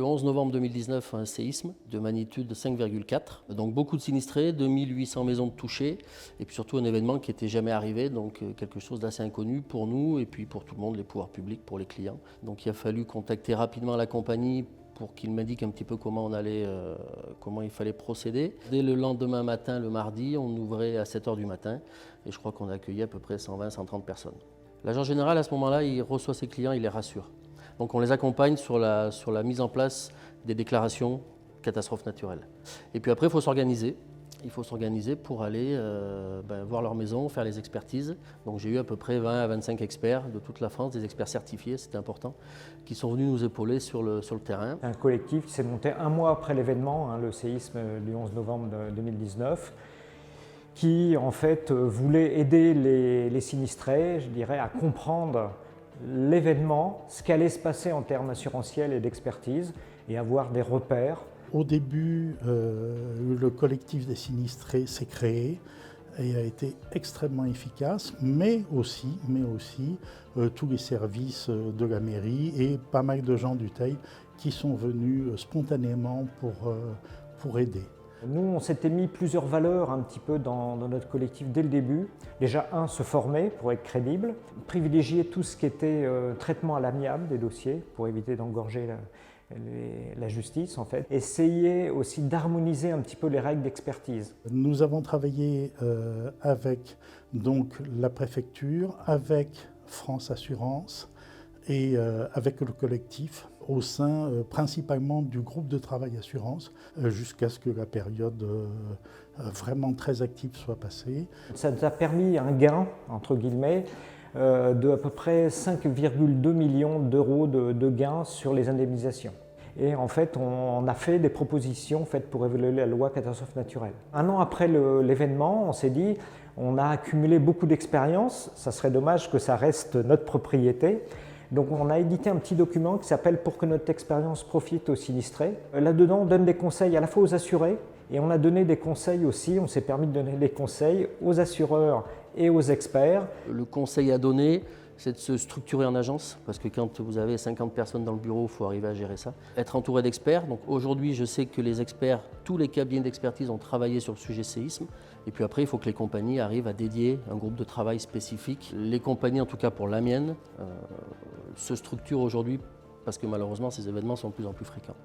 le 11 novembre 2019 un séisme de magnitude 5,4. Donc beaucoup de sinistrés, 2800 maisons touchées et puis surtout un événement qui n'était jamais arrivé, donc quelque chose d'assez inconnu pour nous et puis pour tout le monde, les pouvoirs publics, pour les clients. Donc il a fallu contacter rapidement la compagnie pour qu'il m'indique un petit peu comment il fallait procéder. Dès le lendemain matin, le mardi, on ouvrait à 7 h du matin et je crois qu'on a accueilli à peu près 120-130 personnes. L'agent général, à ce moment-là, il reçoit ses clients, il les rassure. Donc on les accompagne sur la mise en place des déclarations catastrophes naturelles. Et puis après, il faut s'organiser. Il faut s'organiser pour aller voir leur maison, faire les expertises. Donc j'ai eu à peu près 20 à 25 experts de toute la France, des experts certifiés, c'était important, qui sont venus nous épauler sur le terrain. Un collectif qui s'est monté un mois après l'événement, le séisme du 11 novembre 2019, qui en fait voulait aider les sinistrés, je dirais, à comprendre l'événement, ce qu'allait se passer en termes assurantiels et d'expertise, et avoir des repères. Au début, le collectif des sinistrés s'est créé et a été extrêmement efficace, mais aussi tous les services de la mairie et pas mal de gens du Teil qui sont venus spontanément pour aider. Nous, on s'était mis plusieurs valeurs un petit peu dans notre collectif dès le début. Déjà, se former pour être crédible, privilégier tout ce qui était traitement à l'amiable des dossiers pour éviter d'engorger la justice en fait. Essayer aussi d'harmoniser un petit peu les règles d'expertise. Nous avons travaillé avec donc la préfecture, avec France Assurance et avec le collectif au sein principalement du groupe de travail assurance jusqu'à ce que la période vraiment très active soit passée. Ça nous a permis un gain, entre guillemets, de à peu près 5,2 millions d'euros de gains sur les indemnisations. Et en fait, on a fait des propositions faites pour évaluer la loi catastrophe naturelle. Un an après l'événement, on s'est dit, on a accumulé beaucoup d'expérience, ça serait dommage que ça reste notre propriété. Donc on a édité un petit document qui s'appelle « Pour que notre expérience profite aux sinistrés ». Là-dedans, on donne des conseils à la fois aux assurés et on a donné des conseils aussi, on s'est permis de donner des conseils aux assureurs et aux experts. Le conseil à donner, c'est de se structurer en agence, parce que quand vous avez 50 personnes dans le bureau, il faut arriver à gérer ça. Être entouré d'experts. Donc aujourd'hui, je sais que les experts, tous les cabinets d'expertise ont travaillé sur le sujet séisme. Et puis après, il faut que les compagnies arrivent à dédier un groupe de travail spécifique. Les compagnies, en tout cas pour la mienne, se structurent aujourd'hui parce que malheureusement, ces événements sont de plus en plus fréquents.